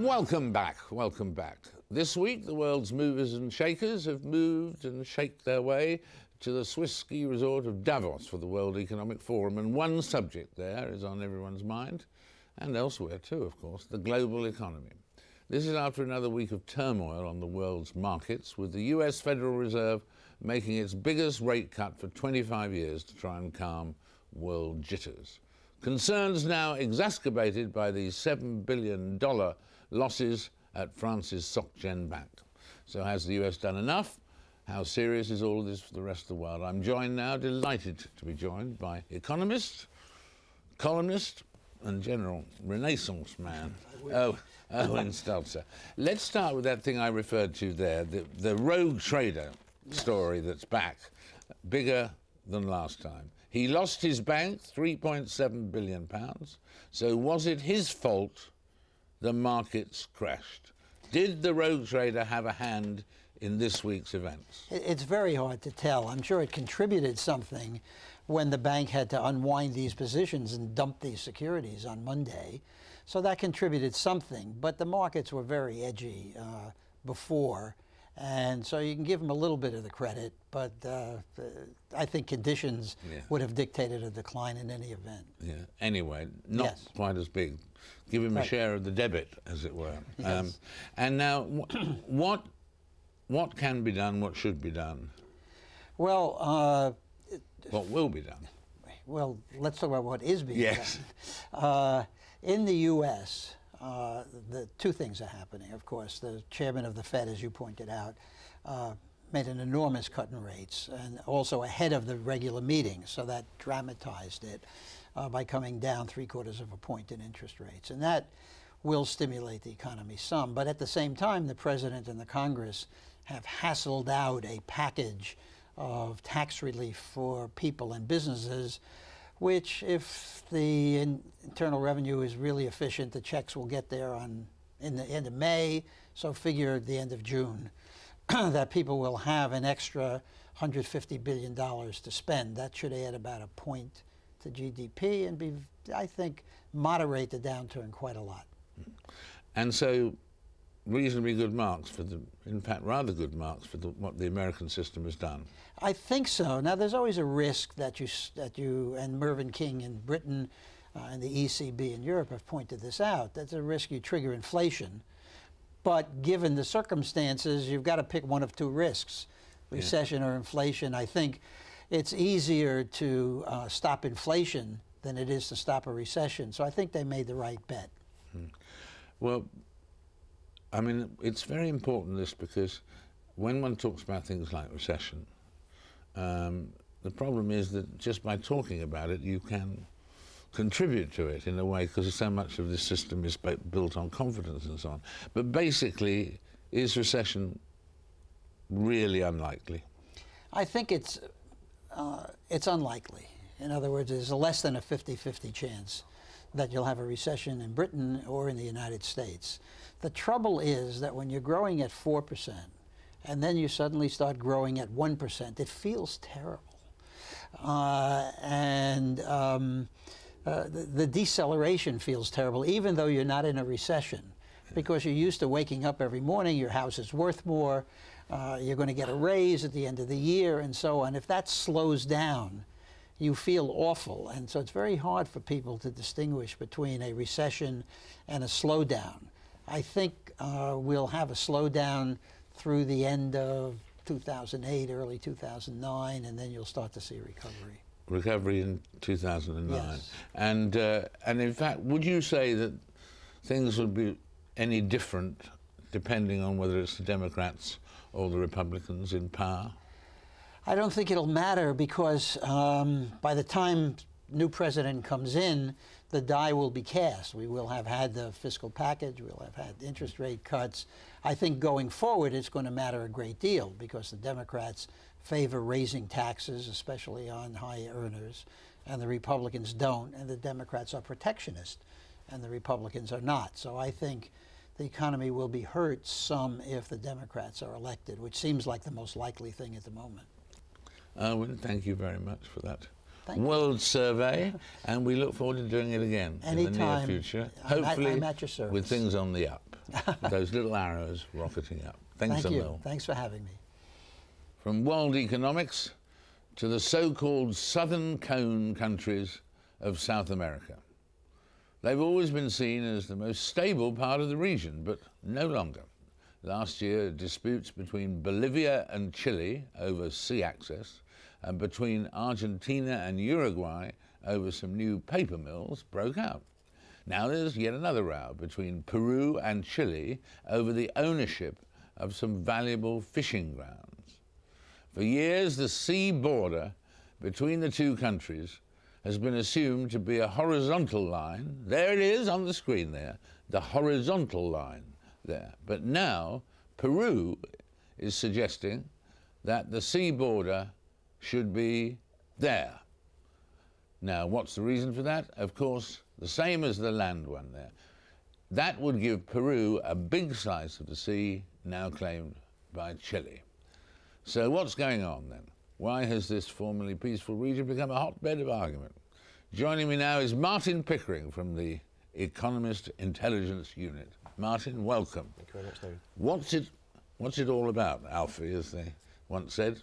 Welcome back, welcome back. This week, the world's movers and shakers have moved and shaped their way to the Swiss ski resort of Davos for the World Economic Forum, and one subject there is on everyone's mind, and elsewhere too, of course, the global economy. This is after another week of turmoil on the world's markets, with the US Federal Reserve making its biggest rate cut for 25 years to try and calm world jitters. Concerns now exacerbated by the $7 billion losses at France's SocGen Bank. So has the US done enough? How serious is all of this for the rest of the world? I'm joined now, delighted to be joined by economist, columnist, and general Renaissance man, Irwin Stelzer. Let's start with that thing I referred to there, the rogue trader story that's back, bigger than last time. He lost his bank, £3.7 billion. So was it his fault the markets crashed? Did the rogue trader have a hand in this week's events? It's very hard to tell. I'm sure it contributed something when the bank had to unwind these positions and dump these securities on Monday. So that contributed something, but the markets were very edgy before. And so you can give them a little bit of the credit, but I think conditions would have dictated a decline in any event. Yeah. Anyway, not quite as big. Give him a share of the debit, as it were. Yes. And now, what can be done? What should be done? Well, what will be done? Well, let's talk about what is being done. In the U.S., the two things are happening, of course. The chairman of the Fed, as you pointed out, made an enormous cut in rates, and also ahead of the regular meeting, so that dramatized it by coming down 3/4 of a point in interest rates. And that will stimulate the economy some. But at the same time, the President and the Congress have hassled out a package of tax relief for people and businesses, which, if the internal revenue is really efficient, the checks will get there in the end of May, so figure the end of June, that people will have an extra $150 billion to spend. That should add about a point to GDP and be, I think, moderate the downturn quite a lot. And so reasonably good marks for the, in fact, rather good marks for what the American system has done. I think so. Now, there's always a risk that you and Mervyn King in Britain and the ECB in Europe have pointed this out. That's a risk you trigger inflation. But given the circumstances, you've got to pick one of two risks, recession or inflation. I think it's easier to stop inflation than it is to stop a recession. So I think they made the right bet. Well, I mean, it's very important, this, because when one talks about things like recession, the problem is that just by talking about it, you can contribute to it in a way, because so much of this system is built on confidence and so on. But basically, is recession really unlikely? I think it's unlikely. In other words, there's a less than a 50-50 chance that you'll have a recession in Britain or in the United States. The trouble is that when you're growing at 4% and then you suddenly start growing at 1%, it feels terrible. The deceleration feels terrible, even though you're not in a recession, because you're used to waking up every morning, your house is worth more, you're going to get a raise at the end of the year, and so on. If that slows down, you feel awful. And so it's very hard for people to distinguish between a recession and a slowdown. I think we'll have a slowdown through the end of 2008, early 2009, and then you'll start to see recovery. Recovery in 2009. Yes. And in fact, would you say that things would be any different depending on whether it's the Democrats or the Republicans in power? I don't think it'll matter, because by the time new president comes in, the die will be cast. We will have had the fiscal package, we'll have had interest rate cuts. I think going forward it's going to matter a great deal, because the Democrats favor raising taxes, especially on high earners, and the Republicans don't, and the Democrats are protectionist, and the Republicans are not. So I think the economy will be hurt some if the Democrats are elected, which seems like the most likely thing at the moment. Irwin, thank you very much for that world survey, and we look forward to doing it again in the near future. Hopefully, I'm at your service. with things on the up, with those little arrows rocketing up. Thanks a mil. Thanks for having me. From world economics to the so-called Southern Cone countries of South America. They've always been seen as the most stable part of the region, but no longer. Last year, disputes between Bolivia and Chile over sea access, and between Argentina and Uruguay over some new paper mills broke out. Now there's yet another row between Peru and Chile over the ownership of some valuable fishing grounds. For years, the sea border between the two countries has been assumed to be a horizontal line. There it is on the screen there, the horizontal line there. But now Peru is suggesting that the sea border should be there. Now, what's the reason for that? Of course, the same as the land one there. That would give Peru a big slice of the sea now claimed by Chile. So what's going on then? Why has this formerly peaceful region become a hotbed of argument? Joining me now is Martin Pickering from the Economist Intelligence Unit. Martin, welcome. Thank you very much, David. What's it all about, Alfie, as they once said?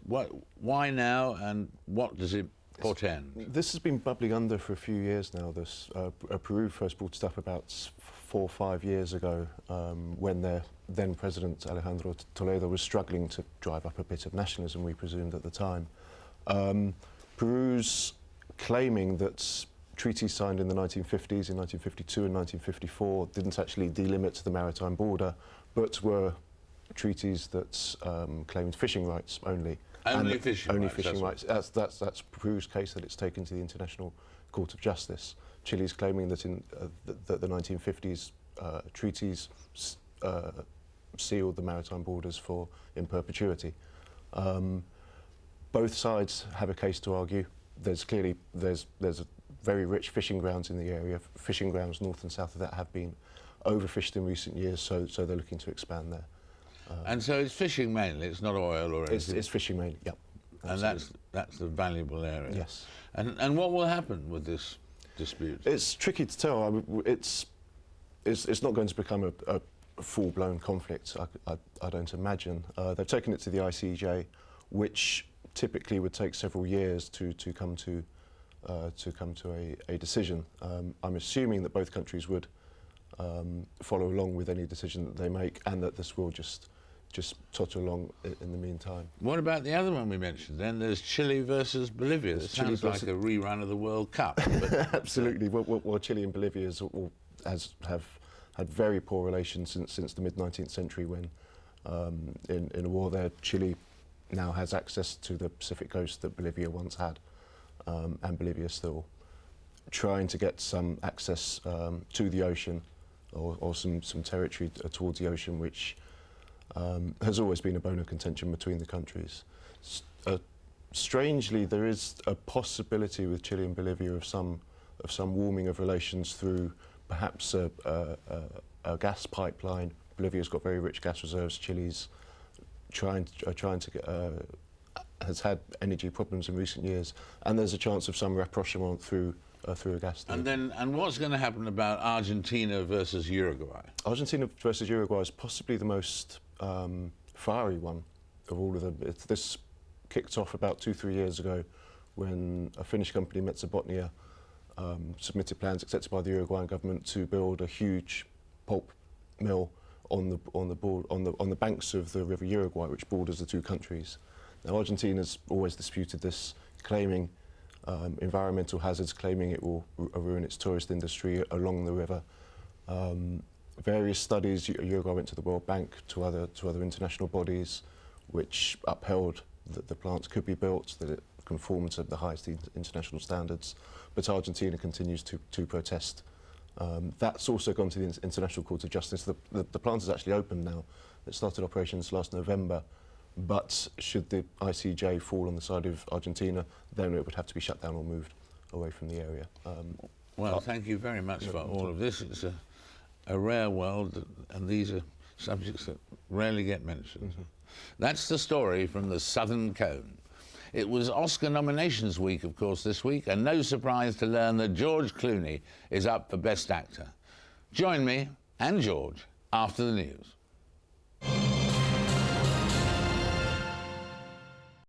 Why now, and what does it portend? This has been bubbling under for a few years now. Peru first brought it up about 4 or 5 years ago when their then President Alejandro Toledo was struggling to drive up a bit of nationalism, we presumed at the time. Peru's claiming that treaties signed in the 1950s, in 1952 and 1954, didn't actually delimit the maritime border, but were treaties that claimed fishing rights only. Only fishing rights. That's Peru's case that it's taken to the International Court of Justice. Chile's claiming that that the 1950s treaties sealed the maritime borders in perpetuity. Both sides have a case to argue. There's a very rich fishing grounds in the area. Fishing grounds north and south of that have been overfished in recent years, so they're looking to expand there. And so it's fishing mainly, it's not oil or anything? It's fishing mainly, yeah. And that's the valuable area. Yes. And what will happen with this dispute? It's tricky to tell. It's not going to become a full-blown conflict, I don't imagine. They've taken it to the ICJ, which typically would take several years to come to a decision. I'm assuming that both countries would follow along with any decision that they make, and that this will just totter along in the meantime. What about the other one we mentioned then? There's Chile versus Bolivia. It sounds like a rerun of the World Cup. Absolutely. Well, Chile and Bolivia have had very poor relations since the mid-19th century, when in a war there, Chile now has access to the Pacific coast that Bolivia once had, and Bolivia still trying to get some access to the ocean, or some territory towards the ocean, which has always been a bone of contention between the countries. Strangely, there is a possibility with Chile and Bolivia of some warming of relations through perhaps a gas pipeline. Bolivia's got very rich gas reserves. Chile's has had energy problems in recent years, and there's a chance of some rapprochement through a gas deal. And what's going to happen about Argentina versus Uruguay? Argentina versus Uruguay is possibly the most fiery one of all of them. This kicked off about 2-3 years ago, when a Finnish company, Metsä Botnia, submitted plans accepted by the Uruguayan government to build a huge pulp mill on the banks of the River Uruguay, which borders the two countries. Now, Argentina's always disputed this, claiming environmental hazards, claiming it will ruin its tourist industry along the river. Various studies, Uruguay went to the World Bank, to other international bodies, which upheld that the plants could be built, that it conformed to the highest international standards. But Argentina continues to protest. That's also gone to the International Court of Justice. The plant is actually open now. It started operations last November, but should the ICJ fall on the side of Argentina, then it would have to be shut down or moved away from the area. Well, thank you very much for all of this. It's a rare world, and these are subjects that rarely get mentioned. That's the story from the Southern Cone. It was Oscar nominations week, of course, this week, and no surprise to learn that George Clooney is up for Best Actor. Join me and George after the news.